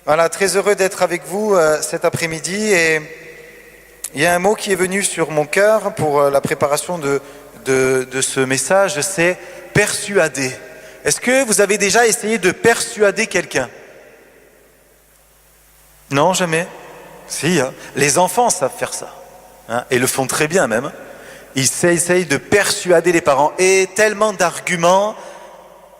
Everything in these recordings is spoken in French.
Voilà, très heureux d'être avec vous cet après-midi et il y a un mot qui est venu sur mon cœur pour la préparation de ce message, c'est persuader. Est-ce que vous avez déjà essayé de persuader quelqu'un? Non, jamais? Si, hein. Les enfants savent faire ça, hein, et le font très bien même. Ils essayent de persuader les parents et tellement d'arguments.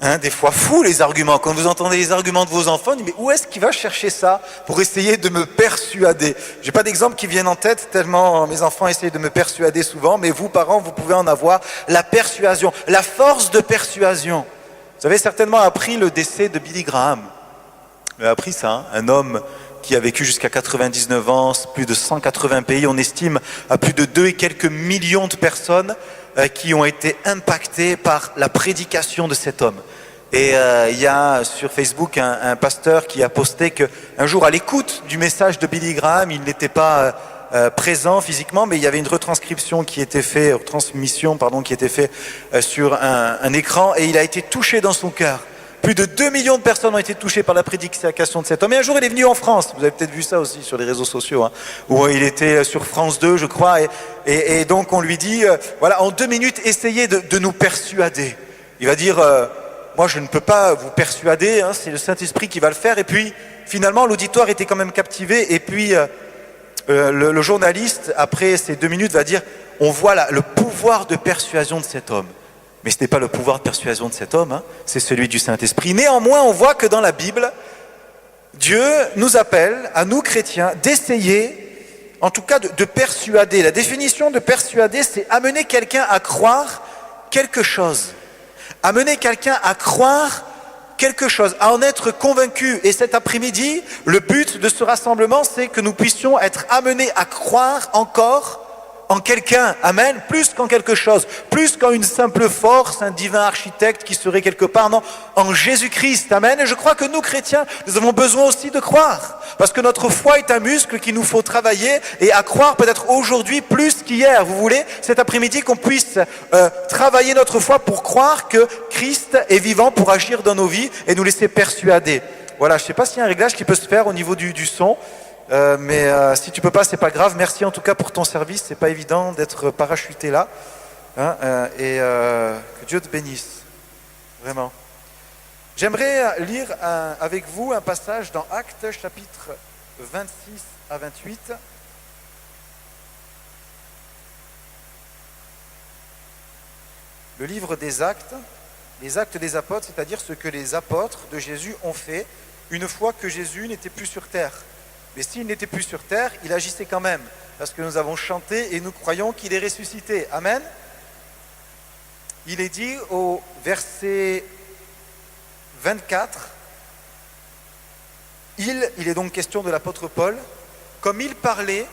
Hein, des fois fous les arguments. Quand vous entendez les arguments de vos enfants, vous dites, mais où est-ce qu'il va chercher ça pour essayer de me persuader? J'ai pas d'exemple qui viennent en tête tellement mes enfants essayent de me persuader souvent, mais vous parents, vous pouvez en avoir. La persuasion, la force de persuasion. Vous avez certainement appris le décès de Billy Graham. Vous avez appris ça, hein, un homme qui a vécu jusqu'à 99 ans, plus de 180 pays, on estime à plus de 2 et quelques millions de personnes qui ont été impactés par la prédication de cet homme. Et il y a sur Facebook un pasteur qui a posté qu'un jour, à l'écoute du message de Billy Graham, il n'était pas présent physiquement, mais il y avait une retransmission qui était faite, qui était faite sur un écran, et il a été touché dans son cœur. Plus de 2 millions de personnes ont été touchées par la prédication de cet homme. Et un jour, il est venu en France. Vous avez peut-être vu ça aussi sur les réseaux sociaux, hein, où il était sur France 2, je crois. Et donc, on lui dit, voilà, en 2 minutes, essayez de nous persuader. Il va dire, moi, je ne peux pas vous persuader, hein, c'est le Saint-Esprit qui va le faire. Et puis, finalement, l'auditoire était quand même captivé. Et puis, le journaliste, après ces 2 minutes, va dire, on voit là, le pouvoir de persuasion de cet homme. Mais ce n'est pas le pouvoir de persuasion de cet homme, hein, c'est celui du Saint-Esprit. Néanmoins, on voit que dans la Bible, Dieu nous appelle, à nous chrétiens, d'essayer, en tout cas de persuader. La définition de persuader, c'est amener quelqu'un à croire quelque chose. Amener quelqu'un à croire quelque chose, à en être convaincu. Et cet après-midi, le but de ce rassemblement, c'est que nous puissions être amenés à croire encore en quelqu'un, amen, plus qu'en quelque chose, plus qu'en une simple force, un divin architecte qui serait quelque part, non, en Jésus-Christ, amen. Et je crois que nous, chrétiens, nous avons besoin aussi de croire, parce que notre foi est un muscle qu'il nous faut travailler, et à croire peut-être aujourd'hui plus qu'hier, vous voulez, cet après-midi qu'on puisse travailler notre foi pour croire que Christ est vivant pour agir dans nos vies et nous laisser persuader. Voilà, je ne sais pas s'il y a un réglage qui peut se faire au niveau du son. Mais si tu peux pas, c'est pas grave. Merci en tout cas pour ton service. C'est pas évident d'être parachuté là, hein, que Dieu te bénisse, vraiment. J'aimerais lire avec vous un passage dans Actes, chapitre 26 à 28. Le livre des Actes, les Actes des apôtres, c'est-à-dire ce que les apôtres de Jésus ont fait une fois que Jésus n'était plus sur terre. Mais s'il n'était plus sur terre, il agissait quand même, parce que nous avons chanté et nous croyons qu'il est ressuscité. Amen. Il est dit au verset 24, il est donc question de l'apôtre Paul, comme il parlait,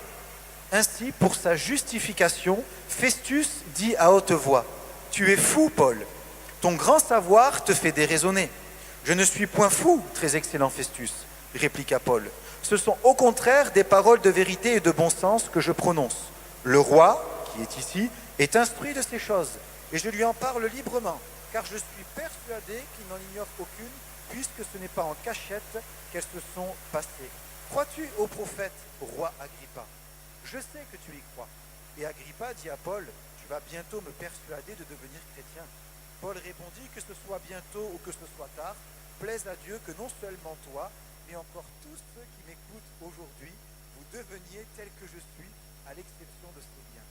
ainsi pour sa justification, Festus dit à haute voix, « Tu es fou, Paul, ton grand savoir te fait déraisonner. » « Je ne suis point fou, très excellent Festus, répliqua Paul. Ce sont au contraire des paroles de vérité et de bon sens que je prononce. Le roi, qui est ici, est instruit de ces choses, et je lui en parle librement, car je suis persuadé qu'il n'en ignore aucune, puisque ce n'est pas en cachette qu'elles se sont passées. Crois-tu au prophète, roi Agrippa? Je sais que tu y crois. Et Agrippa dit à Paul, tu vas bientôt me persuader de devenir chrétien. Paul répondit, que ce soit bientôt ou que ce soit tard, plaise à Dieu que non seulement toi, mais encore tous ceux qui m'écoutent aujourd'hui, vous deveniez tels que je suis, à l'exception de ces biens.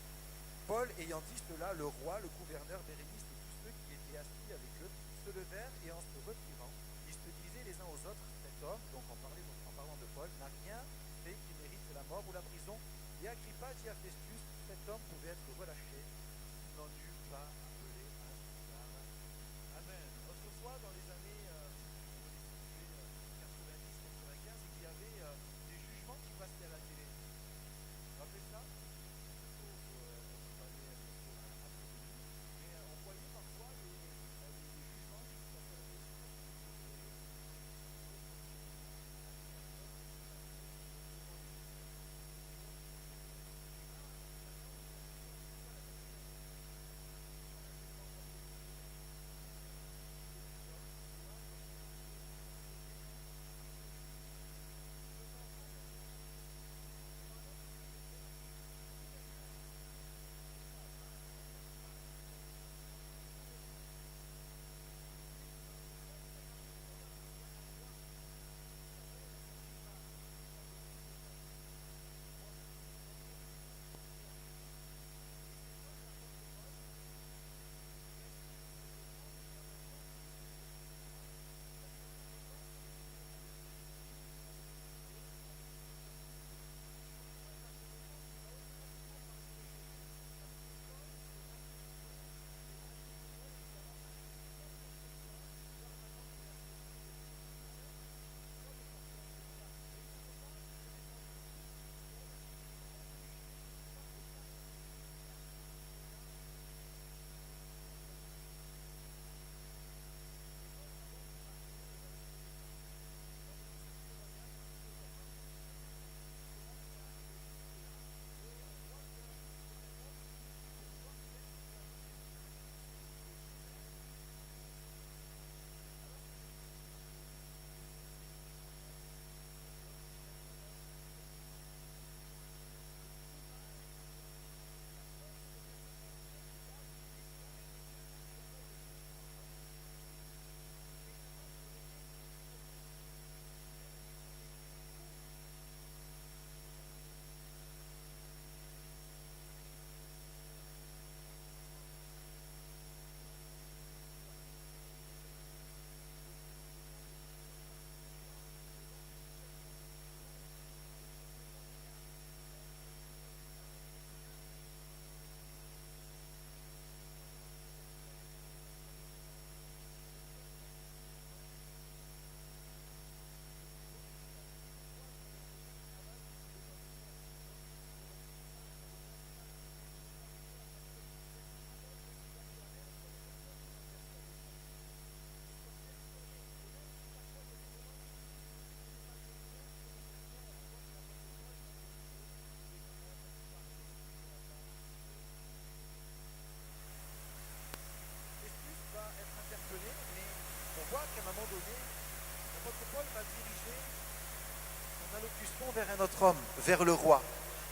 Paul ayant dit cela, le roi, le gouverneur Bérénice et tous ceux qui étaient assis avec eux se levèrent et en se retirant, ils se disaient les uns aux autres, cet homme, donc en parlant de Paul, n'a rien fait qui mérite la mort ou la prison. Et Agrippa dit à Festus, cet homme pouvait être relâché s'il n'en eût pas appelé un scandale. Amen. Autrefois, dans les années 90-95, il y avait des jugements qui passaient à la télé. Vous vous rappelez ça? Mais on voyait parfois des jugements qui passaient à la télé. donné, l'apôtre Paul va diriger son allocution vers un autre homme, vers le roi.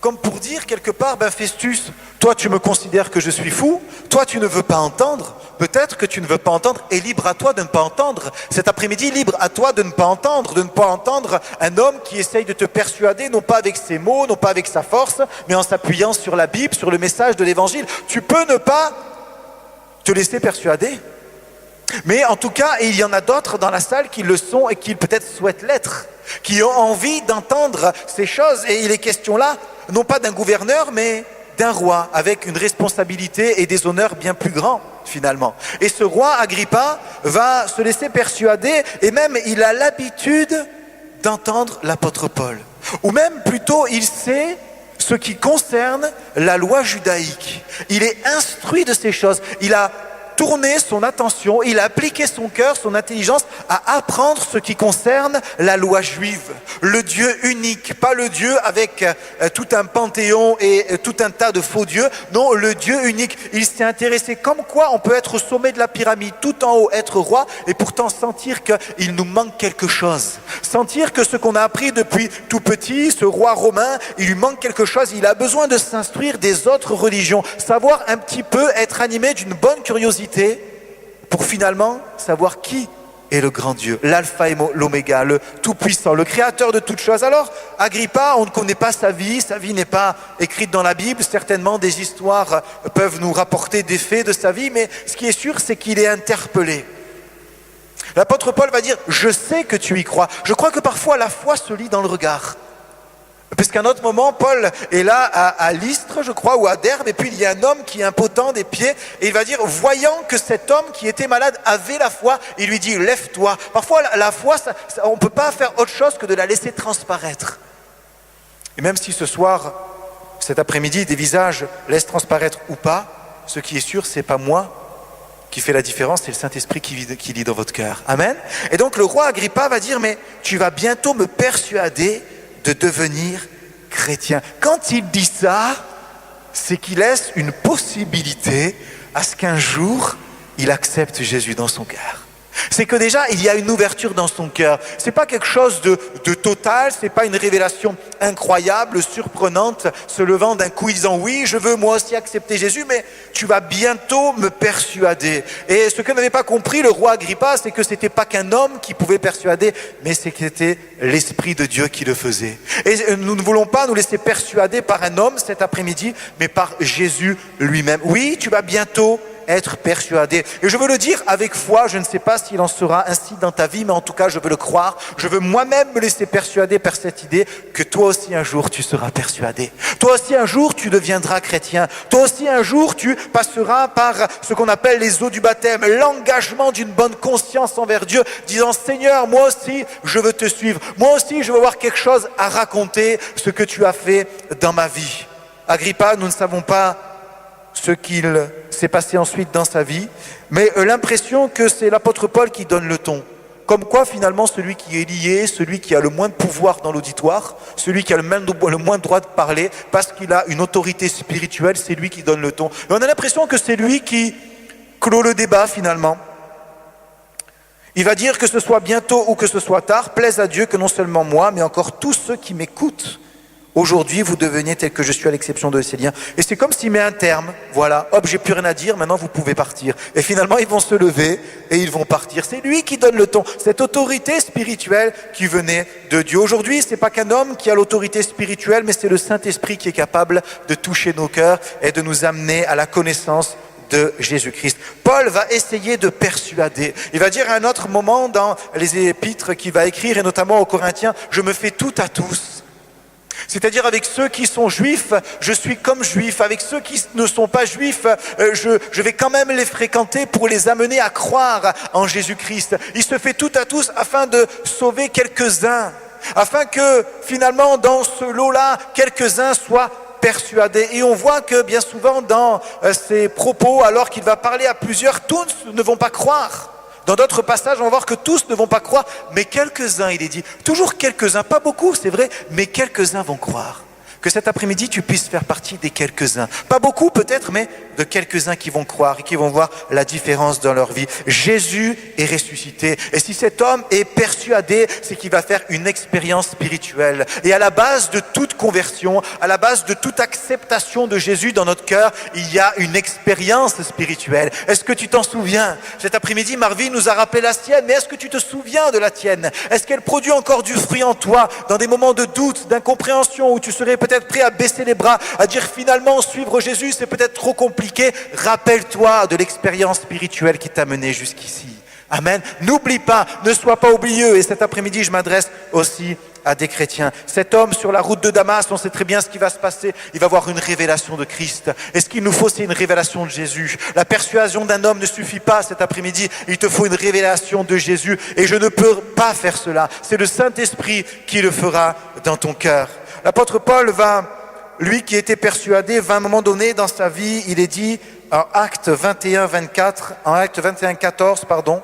Comme pour dire quelque part, Festus, toi tu me considères que je suis fou, toi tu ne veux pas entendre, peut-être que tu ne veux pas entendre, et libre à toi de ne pas entendre. Cet après-midi, libre à toi de ne pas entendre un homme qui essaye de te persuader, non pas avec ses mots, non pas avec sa force, mais en s'appuyant sur la Bible, sur le message de l'Évangile. Tu peux ne pas te laisser persuader. Mais en tout cas, il y en a d'autres dans la salle qui le sont et qui peut-être souhaitent l'être, qui ont envie d'entendre ces choses. Et il est question là, non pas d'un gouverneur, mais d'un roi, avec une responsabilité et des honneurs bien plus grands, finalement. Et ce roi, Agrippa, va se laisser persuader, et même il a l'habitude d'entendre l'apôtre Paul. Ou même plutôt, il sait ce qui concerne la loi judaïque. Il est instruit de ces choses. Il a tourné son attention, il a appliqué son cœur, son intelligence à apprendre ce qui concerne la loi juive. Le Dieu unique, pas le Dieu avec tout un panthéon et tout un tas de faux dieux. Non, le Dieu unique. Il s'est intéressé comme quoi on peut être au sommet de la pyramide, tout en haut, être roi, et pourtant sentir qu'il nous manque quelque chose. Sentir que ce qu'on a appris depuis tout petit, ce roi romain, il lui manque quelque chose. Il a besoin de s'instruire des autres religions, savoir un petit peu, être animé d'une bonne curiosité, pour finalement savoir qui est le grand Dieu, l'alpha et l'oméga, le tout-puissant, le créateur de toutes choses. Alors, Agrippa, on ne connaît pas sa vie n'est pas écrite dans la Bible, certainement des histoires peuvent nous rapporter des faits de sa vie, mais ce qui est sûr, c'est qu'il est interpellé. L'apôtre Paul va dire, je sais que tu y crois. Je crois que parfois la foi se lit dans le regard. Parce qu'à un autre moment, Paul est là à Lystre, je crois, ou à Derbe, et puis il y a un homme qui est impotent des pieds, et il va dire, voyant que cet homme qui était malade avait la foi, il lui dit, lève-toi. Parfois, la foi, on ne peut pas faire autre chose que de la laisser transparaître. Et même si ce soir, cet après-midi, des visages laissent transparaître ou pas, ce qui est sûr, c'est pas moi qui fait la différence, c'est le Saint-Esprit qui lit dans votre cœur. Amen. Et donc le roi Agrippa va dire, mais tu vas bientôt me persuader de devenir chrétien. Quand il dit ça, c'est qu'il laisse une possibilité à ce qu'un jour, il accepte Jésus dans son cœur. C'est que déjà, il y a une ouverture dans son cœur. C'est pas quelque chose de total, c'est pas une révélation incroyable, surprenante, se levant d'un coup, disant oui, je veux moi aussi accepter Jésus, mais tu vas bientôt me persuader. Et ce que n'avait pas compris le roi Agrippa, c'est que c'était pas qu'un homme qui pouvait persuader, mais c'est que c'était l'Esprit de Dieu qui le faisait. Et nous ne voulons pas nous laisser persuader par un homme cet après-midi, mais par Jésus lui-même. Oui, tu vas bientôt être persuadé. Et je veux le dire avec foi, je ne sais pas s'il en sera ainsi dans ta vie, mais en tout cas, je veux le croire. Je veux moi-même me laisser persuader par cette idée que toi aussi un jour tu seras persuadé. Toi aussi un jour tu deviendras chrétien. Toi aussi un jour tu passeras par ce qu'on appelle les eaux du baptême, l'engagement d'une bonne conscience envers Dieu, disant Seigneur, moi aussi je veux te suivre. Moi aussi je veux avoir quelque chose à raconter, ce que tu as fait dans ma vie. Agrippa, nous ne savons pas ce qu'il s'est passé ensuite dans sa vie, mais l'impression que c'est l'apôtre Paul qui donne le ton. Comme quoi finalement celui qui est lié, celui qui a le moins de pouvoir dans l'auditoire, celui qui a le moins de droit de parler, parce qu'il a une autorité spirituelle, c'est lui qui donne le ton. Et on a l'impression que c'est lui qui clôt le débat finalement. Il va dire que ce soit bientôt ou que ce soit tard, plaise à Dieu que non seulement moi, mais encore tous ceux qui m'écoutent, aujourd'hui, vous deveniez tel que je suis à l'exception de ces liens. Et c'est comme s'il met un terme. Voilà, hop, j'ai plus rien à dire, maintenant vous pouvez partir. Et finalement, ils vont se lever et ils vont partir. C'est lui qui donne le ton. Cette autorité spirituelle qui venait de Dieu. Aujourd'hui, c'est pas qu'un homme qui a l'autorité spirituelle, mais c'est le Saint-Esprit qui est capable de toucher nos cœurs et de nous amener à la connaissance de Jésus-Christ. Paul va essayer de persuader. Il va dire à un autre moment dans les épîtres qu'il va écrire, et notamment aux Corinthiens, je me fais tout à tous. C'est-à-dire avec ceux qui sont juifs, je suis comme juif. Avec ceux qui ne sont pas juifs, je vais quand même les fréquenter pour les amener à croire en Jésus-Christ. Il se fait tout à tous afin de sauver quelques-uns. Afin que finalement dans ce lot-là, quelques-uns soient persuadés. Et on voit que bien souvent dans ses propos, alors qu'il va parler à plusieurs, tous ne vont pas croire. Dans d'autres passages, on va voir que tous ne vont pas croire, mais quelques-uns, il est dit. Toujours quelques-uns, pas beaucoup, c'est vrai, mais quelques-uns vont croire. Que cet après-midi, tu puisses faire partie des quelques-uns. Pas beaucoup peut-être, mais de quelques-uns qui vont croire et qui vont voir la différence dans leur vie. Jésus est ressuscité. Et si cet homme est persuadé, c'est qu'il va faire une expérience spirituelle. Et à la base de toute conversion, à la base de toute acceptation de Jésus dans notre cœur, il y a une expérience spirituelle. Est-ce que tu t'en souviens? Cet après-midi, Marvin nous a rappelé la sienne, mais est-ce que tu te souviens de la tienne? Est-ce qu'elle produit encore du fruit en toi dans des moments de doute, d'incompréhension, où tu serais peut-être prêt à baisser les bras, à dire finalement suivre Jésus c'est peut-être trop compliqué? Rappelle-toi de l'expérience spirituelle qui t'a mené jusqu'ici. Amen. N'oublie pas, ne sois pas oublieux. Et cet après-midi, je m'adresse aussi à des chrétiens. Cet homme sur la route de Damas, on sait très bien ce qui va se passer. Il va avoir une révélation de Christ. Et ce qu'il nous faut, c'est une révélation de Jésus. La persuasion d'un homme ne suffit pas cet après-midi. Il te faut une révélation de Jésus. Et je ne peux pas faire cela. C'est le Saint-Esprit qui le fera dans ton cœur. L'apôtre Paul lui qui était persuadé, à un moment donné dans sa vie, il est dit en Actes 21, 14, pardon.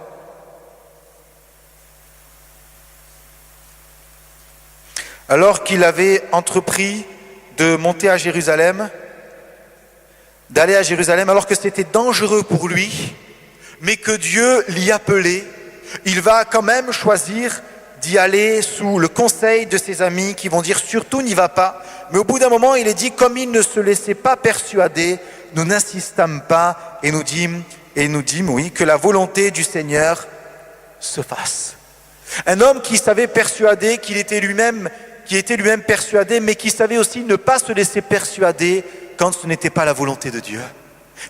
Alors qu'il avait entrepris de monter à Jérusalem, d'aller à Jérusalem, alors que c'était dangereux pour lui, mais que Dieu l'y appelait, il va quand même choisir d'y aller sous le conseil de ses amis qui vont dire surtout n'y va pas. Mais au bout d'un moment, il est dit comme il ne se laissait pas persuader, nous n'insistâmes pas et nous dîmes oui, que la volonté du Seigneur se fasse. Un homme qui savait persuader, qui était lui-même persuadé, mais qui savait aussi ne pas se laisser persuader quand ce n'était pas la volonté de Dieu.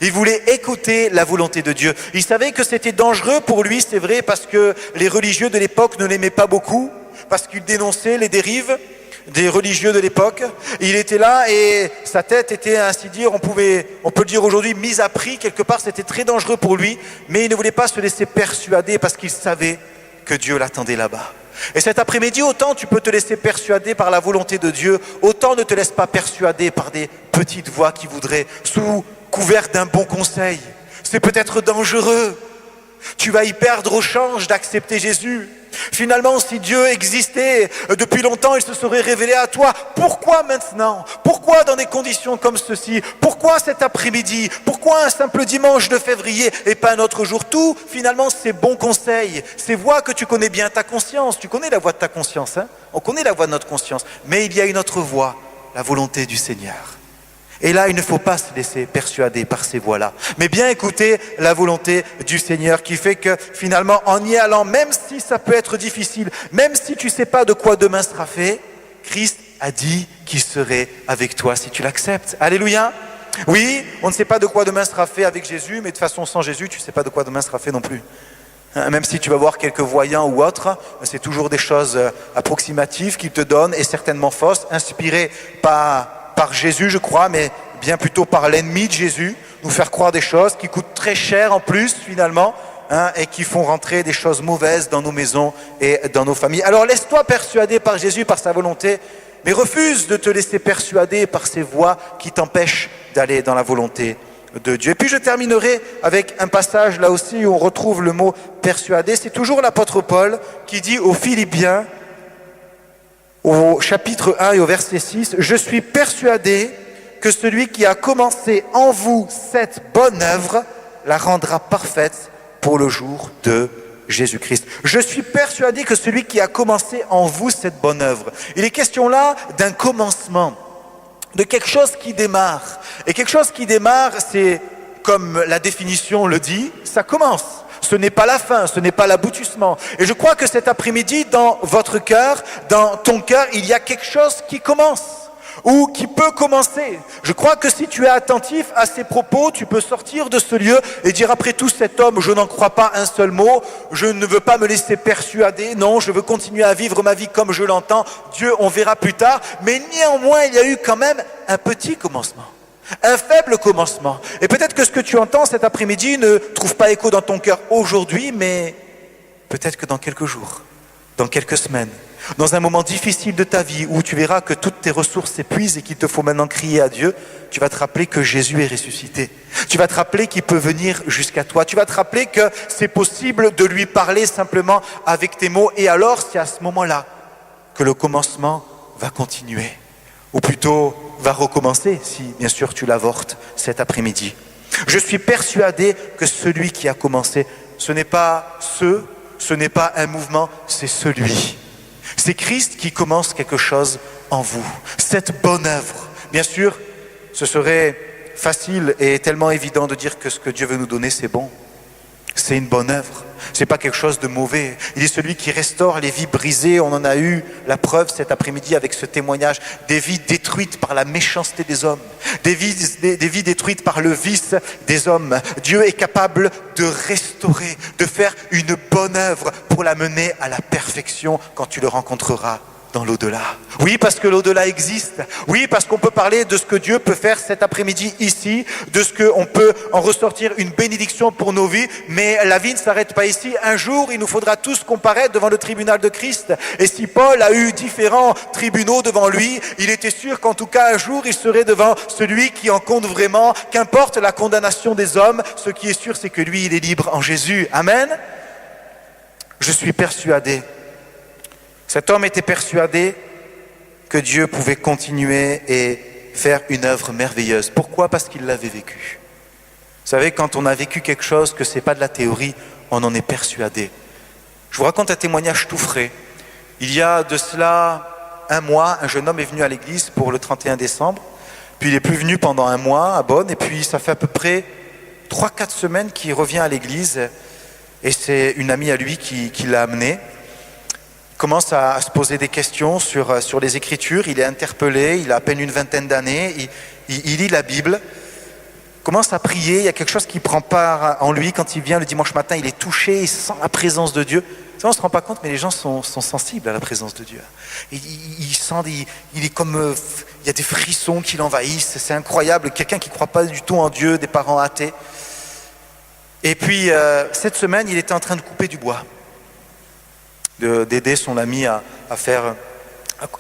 Il voulait écouter la volonté de Dieu. Il savait que c'était dangereux pour lui, c'est vrai, parce que les religieux de l'époque ne l'aimaient pas beaucoup, parce qu'il dénonçait les dérives des religieux de l'époque. Il était là et sa tête était, ainsi dire, on peut le dire aujourd'hui, mise à prix quelque part. C'était très dangereux pour lui, mais il ne voulait pas se laisser persuader parce qu'il savait que Dieu l'attendait là-bas. Et cet après-midi, autant tu peux te laisser persuader par la volonté de Dieu, autant ne te laisse pas persuader par des petites voix qui voudraient, sous couvert d'un bon conseil. C'est peut-être dangereux. Tu vas y perdre au change d'accepter Jésus. Finalement, si Dieu existait depuis longtemps, il se serait révélé à toi. Pourquoi maintenant? Pourquoi dans des conditions comme ceci? Pourquoi cet après-midi? Pourquoi un simple dimanche de février et pas un autre jour? Tout, finalement, ces bons conseils, ces voix que tu connais bien, ta conscience. Tu connais la voix de ta conscience, hein? On connaît la voix de notre conscience. Mais il y a une autre voix, la volonté du Seigneur. Et là, il ne faut pas se laisser persuader par ces voix-là, mais bien écouter la volonté du Seigneur qui fait que finalement, en y allant, même si ça peut être difficile, même si tu ne sais pas de quoi demain sera fait, Christ a dit qu'il serait avec toi si tu l'acceptes. Alléluia. Oui, on ne sait pas de quoi demain sera fait avec Jésus, mais de toute façon, sans Jésus, tu ne sais pas de quoi demain sera fait non plus. Même si tu vas voir quelques voyants ou autres, c'est toujours des choses approximatives qu'ils te donnent et certainement fausses, inspirées par Jésus, je crois, mais bien plutôt par l'ennemi de Jésus, nous faire croire des choses qui coûtent très cher en plus, finalement, et qui font rentrer des choses mauvaises dans nos maisons et dans nos familles. Alors laisse-toi persuader par Jésus, par sa volonté, mais refuse de te laisser persuader par ces voix qui t'empêchent d'aller dans la volonté de Dieu. Et puis je terminerai avec un passage là aussi où on retrouve le mot persuader. C'est toujours l'apôtre Paul qui dit aux Philippiens, au chapitre 1 et au verset 6, « Je suis persuadé que celui qui a commencé en vous cette bonne œuvre la rendra parfaite pour le jour de Jésus-Christ. » Je suis persuadé que celui qui a commencé en vous cette bonne œuvre. Il est question là d'un commencement, de quelque chose qui démarre. Et quelque chose qui démarre, c'est, comme la définition le dit, ça commence. Ce n'est pas la fin, ce n'est pas l'aboutissement. Et je crois que cet après-midi, dans votre cœur, dans ton cœur, il y a quelque chose qui commence ou qui peut commencer. Je crois que si tu es attentif à ces propos, tu peux sortir de ce lieu et dire après tout cet homme, je n'en crois pas un seul mot, je ne veux pas me laisser persuader, non, je veux continuer à vivre ma vie comme je l'entends, Dieu, on verra plus tard. Mais néanmoins, il y a eu quand même un petit commencement. Un faible commencement. Et peut-être que ce que tu entends cet après-midi ne trouve pas écho dans ton cœur aujourd'hui, mais peut-être que dans quelques jours, dans quelques semaines, dans un moment difficile de ta vie où tu verras que toutes tes ressources s'épuisent et qu'il te faut maintenant crier à Dieu, tu vas te rappeler que Jésus est ressuscité. Tu vas te rappeler qu'il peut venir jusqu'à toi. Tu vas te rappeler que c'est possible de lui parler simplement avec tes mots. Et alors, c'est à ce moment-là que le commencement va continuer. Ou plutôt, va recommencer si, bien sûr, tu l'avortes cet après-midi. Je suis persuadé que celui qui a commencé, ce n'est pas un mouvement, c'est celui. C'est Christ qui commence quelque chose en vous. Cette bonne œuvre. Bien sûr, ce serait facile et tellement évident de dire que ce que Dieu veut nous donner, c'est bon. C'est une bonne œuvre. C'est pas quelque chose de mauvais. Il est celui qui restaure les vies brisées. On en a eu la preuve cet après-midi avec ce témoignage. Des vies détruites par la méchanceté des hommes. Des vies détruites par le vice des hommes. Dieu est capable de restaurer, de faire une bonne œuvre pour la mener à la perfection quand tu le rencontreras dans l'au-delà. Oui, parce que l'au-delà existe. Oui, parce qu'on peut parler de ce que Dieu peut faire cet après-midi ici, de ce qu'on peut en ressortir une bénédiction pour nos vies, mais la vie ne s'arrête pas ici. Un jour, il nous faudra tous comparaître devant le tribunal de Christ. Et si Paul a eu différents tribunaux devant lui, il était sûr qu'en tout cas un jour, il serait devant celui qui en compte vraiment, qu'importe la condamnation des hommes, ce qui est sûr, c'est que lui, il est libre en Jésus. Amen. Je suis persuadé. Cet homme était persuadé que Dieu pouvait continuer et faire une œuvre merveilleuse. Pourquoi ? Parce qu'il l'avait vécu. Vous savez, quand on a vécu quelque chose, que ce n'est pas de la théorie, on en est persuadé. Je vous raconte un témoignage tout frais. Il y a de cela un mois, un jeune homme est venu à l'église pour le 31 décembre, puis il n'est plus venu pendant un mois à Bonn, et puis ça fait à peu près 3-4 semaines qu'il revient à l'église, et c'est une amie à lui qui l'a amené. Il commence à se poser des questions sur les Écritures, il est interpellé, il a à peine une vingtaine d'années, il lit la Bible, commence à prier, il y a quelque chose qui prend part en lui quand il vient le dimanche matin, il est touché, il sent la présence de Dieu. Ça, on ne se rend pas compte, mais les gens sont sensibles à la présence de Dieu. Il sent, il est comme, il y a des frissons qui l'envahissent, c'est incroyable, quelqu'un qui ne croit pas du tout en Dieu, des parents athées. Et puis, cette semaine, il était en train de couper du bois. D'aider son ami à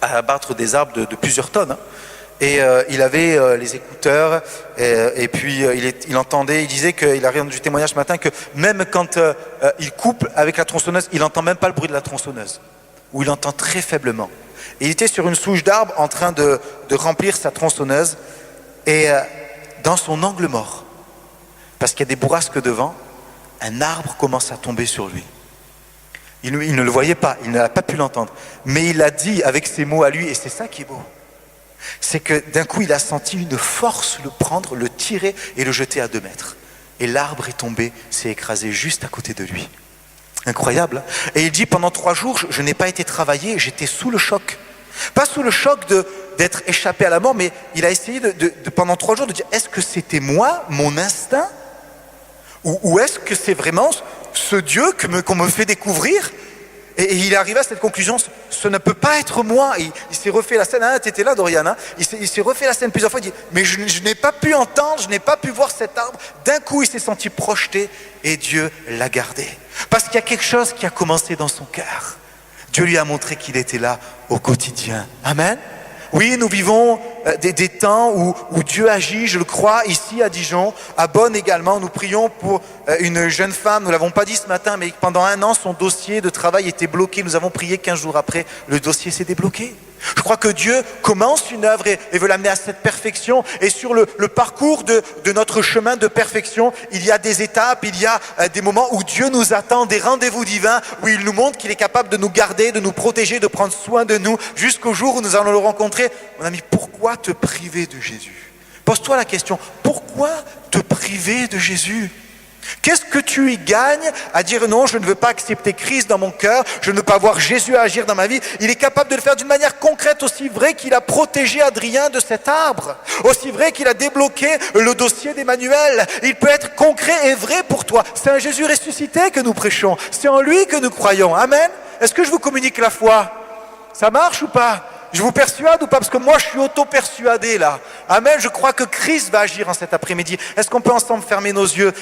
abattre des arbres de plusieurs tonnes. Et il avait les écouteurs et puis il entendait, il disait qu'il a rendu du témoignage ce matin que même quand il coupe avec la tronçonneuse, il n'entend même pas le bruit de la tronçonneuse, ou il entend très faiblement. Et il était sur une souche d'arbre en train de remplir sa tronçonneuse et dans son angle mort, parce qu'il y a des bourrasques devant, un arbre commence à tomber sur lui. Il ne le voyait pas, il n'a pas pu l'entendre. Mais il a dit avec ses mots à lui, et c'est ça qui est beau, c'est que d'un coup il a senti une force le prendre, le tirer et le jeter à 2 mètres. Et l'arbre est tombé, s'est écrasé juste à côté de lui. Incroyable. Et il dit pendant 3 jours, je n'ai pas été travaillé, j'étais sous le choc. Pas sous le choc d'être échappé à la mort, mais il a essayé pendant 3 jours de dire, est-ce que c'était moi, mon instinct ? Ou est-ce que c'est vraiment ce Dieu qu'on me fait découvrir ? Et il est arrivé à cette conclusion, ce ne peut pas être moi. Il s'est refait la scène, tu étais là Dorian, hein, il s'est refait la scène plusieurs fois, il dit, mais je n'ai pas pu entendre, je n'ai pas pu voir cet arbre. D'un coup il s'est senti projeté et Dieu l'a gardé. Parce qu'il y a quelque chose qui a commencé dans son cœur. Dieu lui a montré qu'il était là au quotidien. Amen. Oui, nous vivons des temps où Dieu agit, je le crois, ici à Dijon, à Bonn également. Nous prions pour une jeune femme, nous ne l'avons pas dit ce matin, mais pendant 1 an, son dossier de travail était bloqué. Nous avons prié 15 jours après, le dossier s'est débloqué. Je crois que Dieu commence une œuvre et veut l'amener à cette perfection. Et sur le parcours de notre chemin de perfection, il y a des étapes, il y a des moments où Dieu nous attend, des rendez-vous divins, où il nous montre qu'il est capable de nous garder, de nous protéger, de prendre soin de nous, jusqu'au jour où nous allons le rencontrer. Mon ami, pourquoi te priver de Jésus ? Pose-toi la question, pourquoi te priver de Jésus ? Qu'est-ce que tu y gagnes à dire non, je ne veux pas accepter Christ dans mon cœur, je ne veux pas voir Jésus agir dans ma vie. Il est capable de le faire d'une manière concrète, aussi vrai qu'il a protégé Adrien de cet arbre, aussi vrai qu'il a débloqué le dossier d'Emmanuel. Il peut être concret et vrai pour toi. C'est un Jésus ressuscité que nous prêchons, c'est en lui que nous croyons. Amen. Est-ce que je vous communique la foi ? Ça marche ou pas ? Je vous persuade ou pas? Parce que moi je suis auto-persuadé là. Amen, je crois que Christ va agir en cet après-midi. Est-ce qu'on peut ensemble fermer nos yeux?